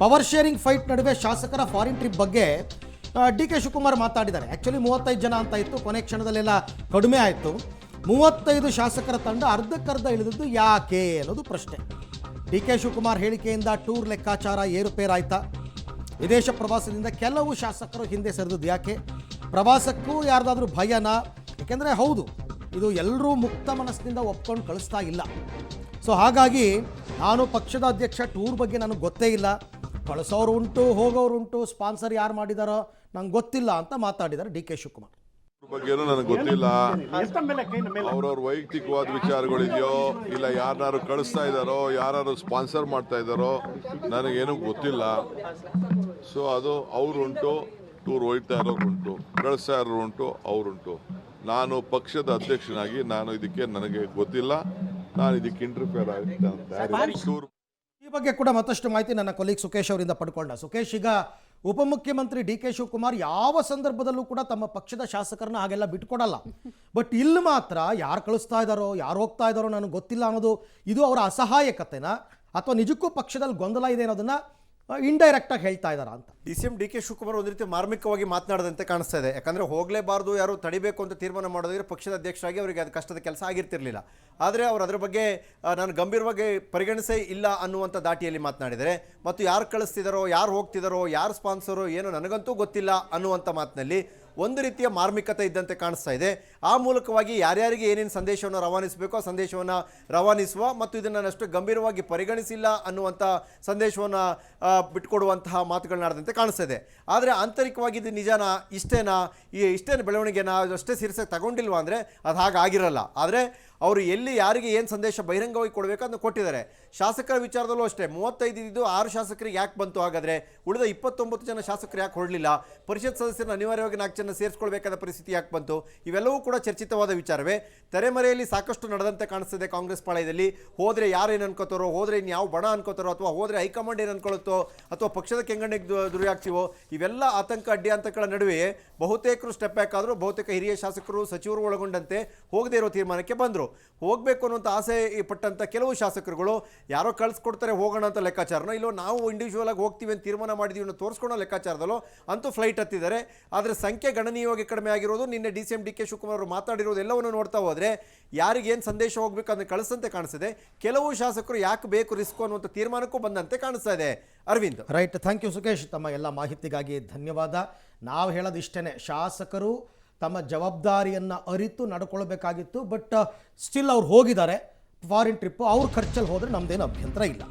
Power sharing fight ನಡುವೆ ಶಾಸಕರ foreign trip ಬಗ್ಗೆ ಡಿ ಕೆ ಶಿವಕುಮಾರ್ ಮಾತಾಡಿದ್ದಾರೆ. ಆ್ಯಕ್ಚುಲಿ 35 ಜನ ಅಂತ ಇತ್ತು, ಕೊನೆ ಕ್ಷಣದಲ್ಲೆಲ್ಲ ಕಡಿಮೆ ಆಯಿತು. 35 ಶಾಸಕರ ತಂಡ ಅರ್ಧಕ್ಕರ್ಧ ಇಳಿದದ್ದು ಯಾಕೆ ಅನ್ನೋದು ಪ್ರಶ್ನೆ. ಡಿ ಕೆ ಶಿವಕುಮಾರ್ ಹೇಳಿಕೆಯಿಂದ ಟೂರ್ ಲೆಕ್ಕಾಚಾರ ಏರುಪೇರಾಯ್ತಾ? ವಿದೇಶ ಪ್ರವಾಸದಿಂದ ಕೆಲವು ಶಾಸಕರು ಹಿಂದೆ ಸರಿದದ್ದು ಯಾಕೆ? ಪ್ರವಾಸಕ್ಕೂ ಯಾರ್ದಾದ್ರೂ ಭಯನಾ? ಯಾಕೆಂದರೆ ಹೌದು, ಇದು ಎಲ್ಲರೂ ಮುಕ್ತ ಮನಸ್ಸಿನಿಂದ ಒಪ್ಕೊಂಡು ಕಳಿಸ್ತಾ ಇಲ್ಲ. ಸೊ ಹಾಗಾಗಿ ನಾನು ಪಕ್ಷದ ಅಧ್ಯಕ್ಷ, ಟೂರ್ ಬಗ್ಗೆ ನನಗೆ ಗೊತ್ತೇ ಇಲ್ಲ, ಕಳಿಸೋರು ಉಂಟು, ಹೋಗೋರು ಉಂಟು, ಸ್ಪಾನ್ಸರ್ ಯಾರು ಮಾಡಿದಾರೋ ನಂಗೆ ಗೊತ್ತಿಲ್ಲ ಅಂತ ಮಾತಾಡಿದ್ದಾರೆ ಡಿ ಕೆ ಶಿವಕುಮಾರ್. ಬಗ್ಗೆನೂ ನನಗೆ ಗೊತ್ತಿಲ್ಲ. ಅವ್ರವ್ರ ವೈಯಕ್ತಿಕವಾದ ವಿಚಾರಗಳಿದೆಯೋ ಇಲ್ಲ ಯಾರು ಕಳಿಸ್ತಾ ಇದ್ದಾರೋ, ಯಾರು ಸ್ಪಾನ್ಸರ್ ಮಾಡ್ತಾ ಇದ್ದಾರೋ ನನಗೇನು ಗೊತ್ತಿಲ್ಲ. ಸೊ ಅದು ಅವ್ರುಂಟು, ಟೂರ್ ಹೋಗ್ತಾ ಇರೋರುಂಟು, ಕಳಿಸ್ತಾ ಇರೋರು ಉಂಟು, ಅವರುಂಟು. ನಾನು ಪಕ್ಷದ ಅಧ್ಯಕ್ಷನಾಗಿ ನನಗೆ ಗೊತ್ತಿಲ್ಲ, ನಾನು ಇದಕ್ಕೆ ಇಂಟರ್ಫಿಯರ್ ಆಗುತ್ತೆ. ಈ ಬಗ್ಗೆ ಕೂಡ ಮತ್ತಷ್ಟು ಮಾಹಿತಿ ನನ್ನ ಕೊಲೀಗ್ ಸುಖೇಶ್ ಅವರಿಂದ ಪಡ್ಕೊಂಡ. ಸುಖೇಶ್, ಈಗ ಉಪಮುಖ್ಯಮಂತ್ರಿ ಡಿ ಕೆ ಶಿವಕುಮಾರ್ ಯಾವ ಸಂದರ್ಭದಲ್ಲೂ ಕೂಡ ತಮ್ಮ ಪಕ್ಷದ ಶಾಸಕರನ್ನ ಹಾಗೆಲ್ಲ ಬಿಟ್ಕೊಡಲ್ಲ. ಬಟ್ ಇಲ್ಲಿ ಮಾತ್ರ ಯಾರು ಕಳಿಸ್ತಾ ಇದ್ದಾರೋ, ಯಾರು ಹೋಗ್ತಾ ಇದ್ದಾರೋ ನನಗೆ ಗೊತ್ತಿಲ್ಲ ಅನ್ನೋದು ಇದು ಅವರ ಅಸಹಾಯಕತೆನಾ ಅಥವಾ ನಿಜಕ್ಕೂ ಪಕ್ಷದಲ್ಲಿ ಗೊಂದಲ ಇದೆ ಅನ್ನೋದನ್ನ ಇಂಡೈರೆಕ್ಟ್ ಆಗಿ ಹೇಳ್ತಾ ಇದ್ದಾರಾ ಅಂತ? ಡಿ.ಸಿ.ಎಂ ಡಿ ಕೆ ಶಿವಕುಮಾರ್ ಒಂದು ರೀತಿ ಮಾರ್ಮಿಕವಾಗಿ ಮಾತನಾಡದಂತೆ ಕಾಣಿಸ್ತಾ ಇದೆ. ಯಾಕಂದರೆ ಹೋಗಲೇಬಾರ್ದು, ಯಾರು ತಡಿಬೇಕು ಅಂತ ತೀರ್ಮಾನ ಮಾಡೋದಾದ್ರೆ ಪಕ್ಷದ ಅಧ್ಯಕ್ಷರಾಗಿ ಅವರಿಗೆ ಅದು ಕಷ್ಟದ ಕೆಲಸ ಆಗಿರ್ತಿರ್ಲಿಲ್ಲ. ಆದರೆ ಅವರು ಅದರ ಬಗ್ಗೆ ನಾನು ಗಂಭೀರವಾಗಿ ಪರಿಗಣಿಸೇ ಇಲ್ಲ ಅನ್ನುವಂಥ ದಾಟಿಯಲ್ಲಿ ಮಾತನಾಡಿದರೆ, ಮತ್ತು ಯಾರು ಕಳಿಸ್ತಿದ್ದಾರೋ, ಯಾರು ಹೋಗ್ತಿದ್ದಾರೋ, ಯಾರು ಸ್ಪಾನ್ಸರು ಏನೋ ನನಗಂತೂ ಗೊತ್ತಿಲ್ಲ ಅನ್ನುವಂಥ ಮಾತಿನಲ್ಲಿ ಒಂದು ರೀತಿಯ ಮಾರ್ಮಿಕತೆ ಇದ್ದಂತೆ ಕಾಣಿಸ್ತಾ ಇದೆ. ಆ ಮೂಲಕವಾಗಿ ಯಾರ್ಯಾರಿಗೆ ಏನೇನು ಸಂದೇಶವನ್ನು ರವಾನಿಸಬೇಕೋ ಆ ಸಂದೇಶವನ್ನು ರವಾನಿಸುವ ಮತ್ತು ಇದನ್ನು ಅಷ್ಟು ಗಂಭೀರವಾಗಿ ಪರಿಗಣಿಸಿಲ್ಲ ಅನ್ನುವಂಥ ಸಂದೇಶವನ್ನು ಬಿಟ್ಕೊಡುವಂತಹ ಮಾತುಗಳನ್ನಾಡದಂತೆ ಕಾಣಿಸ್ತಾ ಇದೆ. ಆದರೆ ಆಂತರಿಕವಾಗಿ ಇದು ನಿಜನಾ, ಇಷ್ಟೇನು ಬೆಳವಣಿಗೆನ ಅಷ್ಟೇ ಸಿರಿಸಾಗಿ ತಗೊಂಡಿಲ್ವಾ ಅಂದರೆ ಅದು ಹಾಗಾಗಿರಲ್ಲ. ಆದರೆ ಅವರು ಎಲ್ಲಿ ಯಾರಿಗೆ ಏನು ಸಂದೇಶ ಬಹಿರಂಗವಾಗಿ ಕೊಡಬೇಕು ಅದನ್ನು ಕೊಟ್ಟಿದ್ದಾರೆ. ಶಾಸಕರ ವಿಚಾರದಲ್ಲೂ ಅಷ್ಟೇ 35 ಇದ್ದು 6 ಶಾಸಕರಿಗೆ ಯಾಕೆ ಬಂತು? ಹಾಗಾದರೆ ಉಳಿದ 29 ಜನ ಶಾಸಕರು ಯಾಕೆ ಹೊರಡಲಿಲ್ಲ? ಪರಿಷತ್ ಸದಸ್ಯರನ್ನು ಅನಿವಾರ್ಯವಾಗಿ 4 ಜನ ಸೇರಿಸ್ಕೊಳ್ಬೇಕಾದ ಪರಿಸ್ಥಿತಿ ಯಾಕೆ ಬಂತು? ಇವೆಲ್ಲವೂ ಕೂಡ ಚರ್ಚಿತವಾದ ವಿಚಾರವೇ. ತೆರೆಮರೆಯಲ್ಲಿ ಸಾಕಷ್ಟು ನಡೆದಂತೆ ಕಾಣಿಸ್ತಿದೆ ಕಾಂಗ್ರೆಸ್ ಪಾಳಯದಲ್ಲಿ. ಹೋದರೆ ಯಾರು ಏನು ಅನ್ಕೋತಾರೋ, ಹೋದರೆ ಇನ್ನು ಯಾವ ಬಣ ಅನ್ಕೋತಾರೋ, ಅಥವಾ ಹೋದರೆ ಹೈಕಮಾಂಡ್ ಏನು ಅನ್ಕೊಳ್ಳುತ್ತೋ, ಅಥವಾ ಪಕ್ಷದ ಕೆಂಗಣ್ಣಿಗೆ ದುರ್ಯಾಗ್ತೀವೋ, ಇವೆಲ್ಲ ಆತಂಕ ಅಡ್ಡಿಯಾಂತಗಳ ನಡುವೆ ಬಹುತೇಕರು ಸ್ಟೆಪ್ ಬ್ಯಾಕ್ ಆದರೂ, ಬಹುತೇಕ ಹಿರಿಯ ಶಾಸಕರು, ಸಚಿವರು ಒಳಗೊಂಡಂತೆ ಹೋಗದೇ ಇರೋ ತೀರ್ಮಾನಕ್ಕೆ ಬಂದರು. ಹೋಗಬೇಕು ಅನ್ನುವಂಥ ಆಸೆ ಪಟ್ಟಂಥ ಕೆಲವು ಶಾಸಕರುಗಳು ಯಾರೋ ಕಳಿಸ್ಕೊಡ್ತಾರೆ ಹೋಗೋಣ ಅಂತ ಲೆಕ್ಕಾಚಾರನೋ, ಇಲ್ಲೋ ನಾವು ಇಂಡಿವಿಜುವಲ್ ಆಗಿ ಹೋಗ್ತೀವಿ ಅಂತ ತೀರ್ಮಾನ ಮಾಡಿದೀವಿ ಅನ್ನೋ ತೋರಿಸ್ಕೊಳ್ಳೋ ಲೆಕ್ಕಾಚಾರದಲ್ಲೋ ಅಂತೂ ಫ್ಲೈಟ್ ಹತ್ತಿದ್ದಾರೆ. ಆದರೆ ಸಂಖ್ಯೆ ಗಣನೀಯವಾಗಿ ಕಡಿಮೆ ಆಗಿರೋದು, ನಿನ್ನೆ ಡಿ.ಸಿ.ಎಂ ಡಿ ಕೆ ಶಿವಕುಮಾರ್ ಅವರು ಮಾತಾಡಿರೋದು ಎಲ್ಲವನ್ನು ನೋಡ್ತಾ ಹೋದರೆ ಯಾರಿಗೇನು ಸಂದೇಶ ಹೋಗಬೇಕು ಅದನ್ನು ಕಳಿಸಂತೆ ಕಾಣಿಸ್ತಿದೆ. ಕೆಲವು ಶಾಸಕರು ಯಾಕೆ ಬೇಕು ರಿಸ್ಕ್ ಅನ್ನುವಂಥ ತೀರ್ಮಾನಕ್ಕೂ ಬಂದಂತೆ ಕಾಣಿಸ್ತಾ ಇದೆ. Arvind, right, thank you Sukhesh, ತಮ್ಮ ಎಲ್ಲ ಮಾಹಿತಿಗಾಗಿ ಧನ್ಯವಾದ. ನಾವು ಹೇಳೋದು ಇಷ್ಟೇ, ಶಾಸಕರು ತಮ್ಮ ಜವಾಬ್ದಾರಿಯನ್ನು ಅರಿತು ನಡ್ಕೊಳ್ಬೇಕಾಗಿತ್ತು. ಬಟ್ ಸ್ಟಿಲ್ ಅವ್ರು ಹೋಗಿದ್ದಾರೆ ಫಾರಿನ್ ಟ್ರಿಪ್ಪು, ಅವ್ರ ಖರ್ಚಲ್ಲಿ ಹೋದರೆ ನಮ್ಮದೇನು ಅಭ್ಯಂತರ ಇಲ್ಲ.